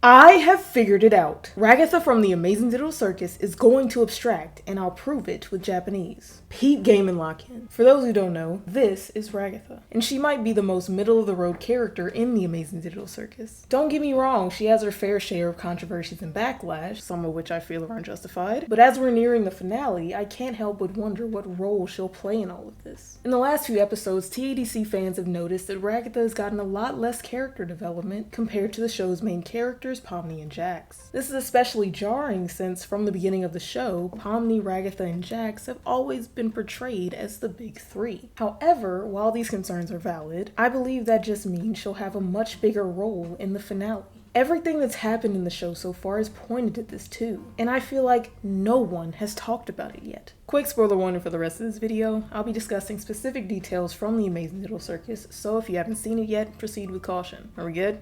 I have figured it out. Ragatha from the Amazing Digital Circus is going to abstract, and I'll prove it with Japanese. Peep game and lock in. For those who don't know, this is Ragatha, and she might be the most middle-of-the-road character in the Amazing Digital Circus. Don't get me wrong, she has her fair share of controversies and backlash, some of which I feel are unjustified, but as we're nearing the finale, I can't help but wonder what role she'll play in all of this. In the last few episodes, TADC fans have noticed that Ragatha has gotten a lot less character development compared to the show's main characters, Pomni and Jax. This is especially jarring since from the beginning of the show, Pomni, Ragatha, and Jax have always been portrayed as the big three. However, while these concerns are valid, I believe that just means she'll have a much bigger role in the finale. Everything that's happened in the show so far has pointed at this too, and I feel like no one has talked about it yet. Quick spoiler warning for the rest of this video, I'll be discussing specific details from the Amazing Digital Circus, so if you haven't seen it yet, proceed with caution. Are we good?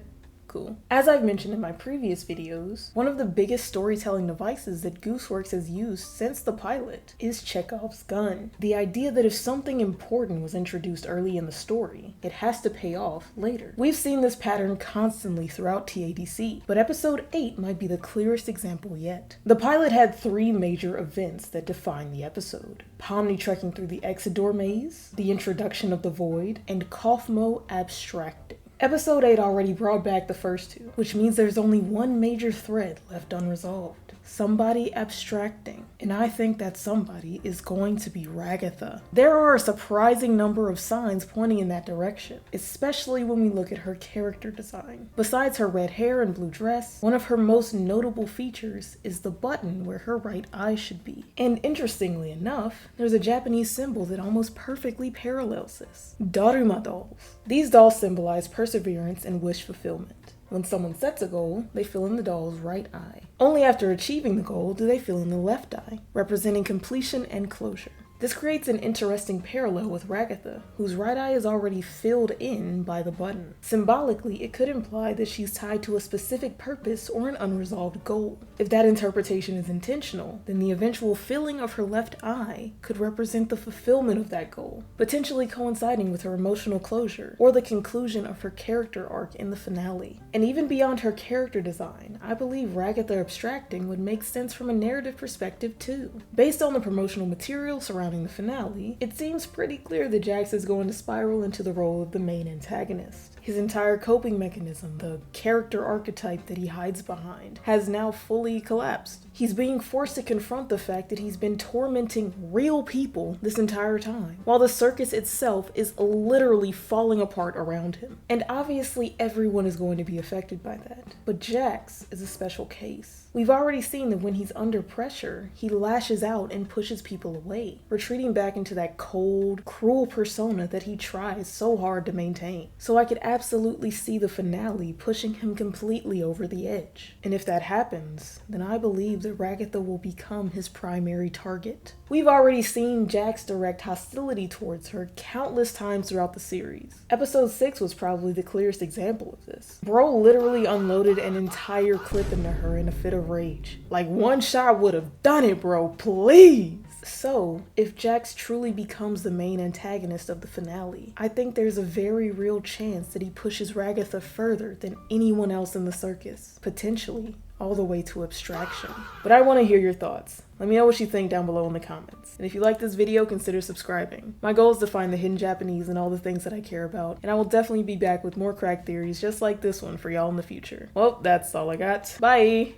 Cool. As I've mentioned in my previous videos, one of the biggest storytelling devices that Gooseworks has used since the pilot is Chekhov's gun. The idea that if something important was introduced early in the story, it has to pay off later. We've seen this pattern constantly throughout TADC, but episode 8 might be the clearest example yet. The pilot had 3 major events that define the episode: Pomni trekking through the exit door maze, the introduction of the void, and Kaufmo abstracting. Episode 8 already brought back the first 2, which means there's only one major thread left unresolved. Somebody abstracting. And I think that somebody is going to be Ragatha. There are a surprising number of signs pointing in that direction, especially when we look at her character design. Besides her red hair and blue dress, one of her most notable features is the button where her right eye should be. And interestingly enough, there's a Japanese symbol that almost perfectly parallels this. Daruma dolls. These dolls symbolize perseverance and wish fulfillment. When someone sets a goal, they fill in the doll's right eye. Only after achieving the goal do they fill in the left eye, representing completion and closure. This creates an interesting parallel with Ragatha, whose right eye is already filled in by the button. Symbolically, it could imply that she's tied to a specific purpose or an unresolved goal. If that interpretation is intentional, then the eventual filling of her left eye could represent the fulfillment of that goal, potentially coinciding with her emotional closure or the conclusion of her character arc in the finale. And even beyond her character design, I believe Ragatha abstracting would make sense from a narrative perspective too. Based on the promotional material surrounding the finale, it seems pretty clear that Jax is going to spiral into the role of the main antagonist. His entire coping mechanism, the character archetype that he hides behind, has now fully collapsed. He's being forced to confront the fact that he's been tormenting real people this entire time, while the circus itself is literally falling apart around him. And obviously everyone is going to be affected by that. But Jax is a special case. We've already seen that when he's under pressure, he lashes out and pushes people away, retreating back into that cold, cruel persona that he tries so hard to maintain. So I could absolutely see the finale pushing him completely over the edge. And if that happens, then I believe that Ragatha will become his primary target. We've already seen Jax direct hostility towards her countless times throughout the series. Episode 6 was probably the clearest example of this. Bro literally unloaded an entire clip into her in a fit of rage. Like, one shot would have done it, bro, please! So, if Jax truly becomes the main antagonist of the finale, I think there's a very real chance that he pushes Ragatha further than anyone else in the circus, potentially all the way to abstraction. But I want to hear your thoughts. Let me know what you think down below in the comments. And if you like this video, consider subscribing. My goal is to find the hidden Japanese and all the things that I care about, and I will definitely be back with more crack theories just like this one for y'all in the future. Well, that's all I got. Bye!